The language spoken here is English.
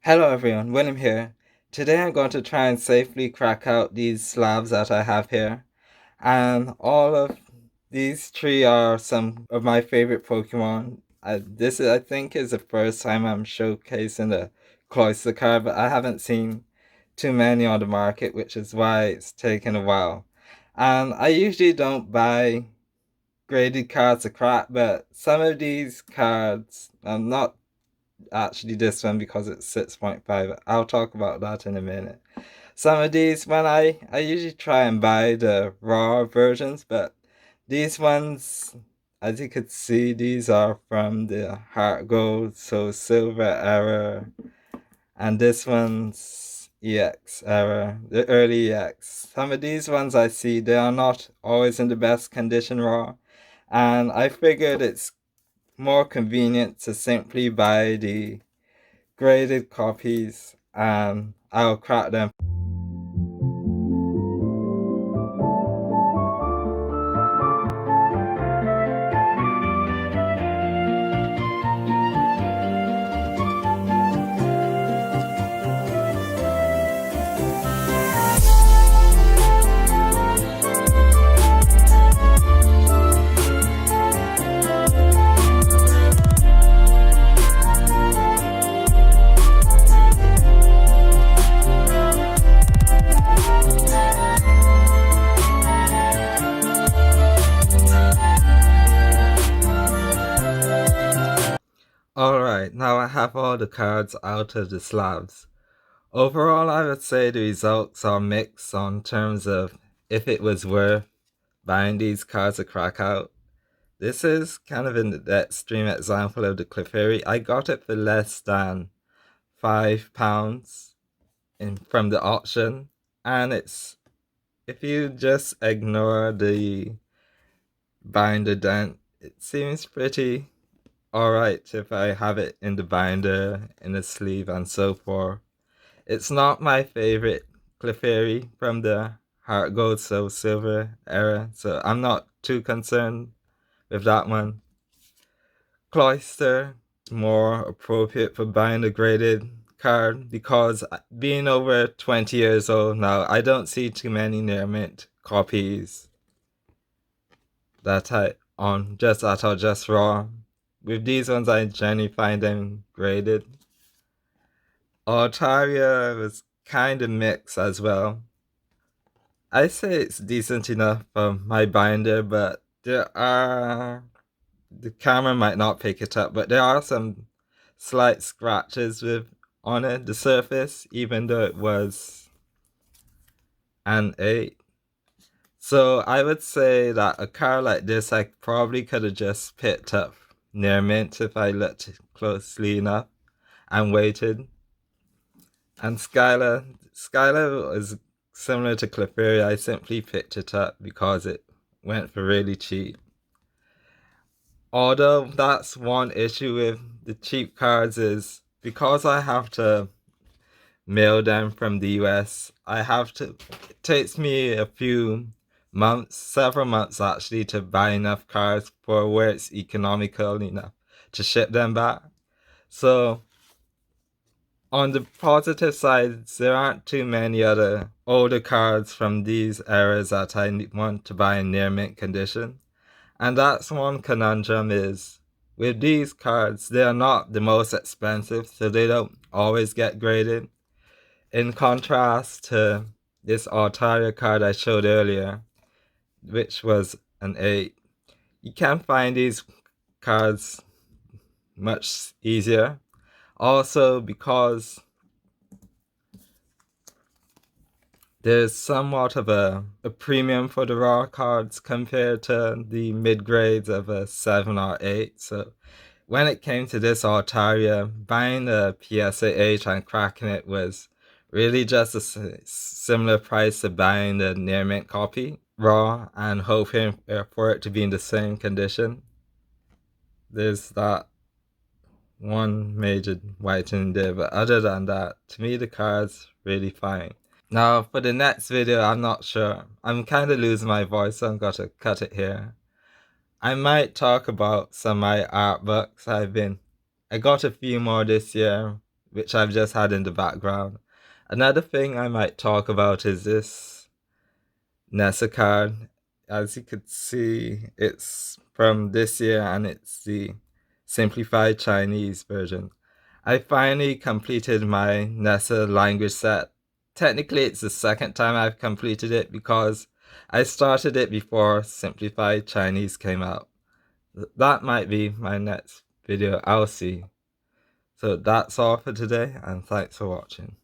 Hello everyone, William here. Today I'm going to try and safely crack out these slabs that I have here. And all of these three are some of my favorite Pokemon. I think, is the first time I'm showcasing the Cloyster card, but I haven't seen too many on the market, which is why it's taken a while. And I usually don't buy graded cards to crack, but some of these cards, I'm not actually this one because it's 6.5. I'll talk about that in a minute. Some of these, I usually try and buy the raw versions, but these ones, as you could see, these are from the Heart Gold, so Silver era, and this one's EX era, the early EX. Some of these ones I see, they are not always in the best condition raw, and I figured it's more convenient to simply buy the graded copies and I'll crack them. Alright, now I have all the cards out of the slabs. Overall, I would say the results are mixed on terms of if it was worth buying these cards to crack out. This is kind of an extreme example of the Clefairy. I got it for less than £5 from the auction, and it's, if you just ignore the binder dent, it seems pretty alright if I have it in the binder, in the sleeve, and so forth. It's not my favorite Clefairy from the Heart Gold Soul Silver era, so I'm not too concerned with that one. Cloyster is more appropriate for buying a graded card because being over 20 years old now, I don't see too many near mint copies that are just raw. With these ones, I generally find them graded. Altaria was kind of mixed as well. I say it's decent enough for my binder, but the camera might not pick it up, but there are some slight scratches on it, the surface, even though it was an 8. So I would say that a car like this I probably could have just picked up near mint if I looked closely enough and waited. And Skylar is similar to Clefairy. I simply picked it up because it went for really cheap. Although that's one issue with the cheap cards is because I have to mail them from the US, it takes me a few months, several months actually, to buy enough cards for where it's economical enough to ship them back. So on the positive side, there aren't too many other older cards from these eras that I want to buy in near mint condition. And that's one conundrum is, with these cards, they are not the most expensive, so they don't always get graded. In contrast to this Altaria card I showed earlier, which was an 8, you can find these cards much easier. Also, because there's somewhat of a premium for the raw cards compared to the mid grades of a 7 or 8. So when it came to this Altaria, buying the PSA 8 and cracking it was really just a similar price to buying the near mint copy raw and hoping for it to be in the same condition. There's that one major whitening there, but other than that, to me the card's really fine. Now for the next video, I'm not sure. I'm kind of losing my voice, so I'm going to cut it here. I might talk about some of my art books I got a few more this year which I've just had in the background. Another thing I might talk about is this Nessa card. As you could see, it's from this year and it's the simplified Chinese version. I finally completed my Nessa language set. Technically, it's the second time I've completed it because I started it before simplified Chinese came out. That might be my next video. I'll see. So that's all for today, and thanks for watching.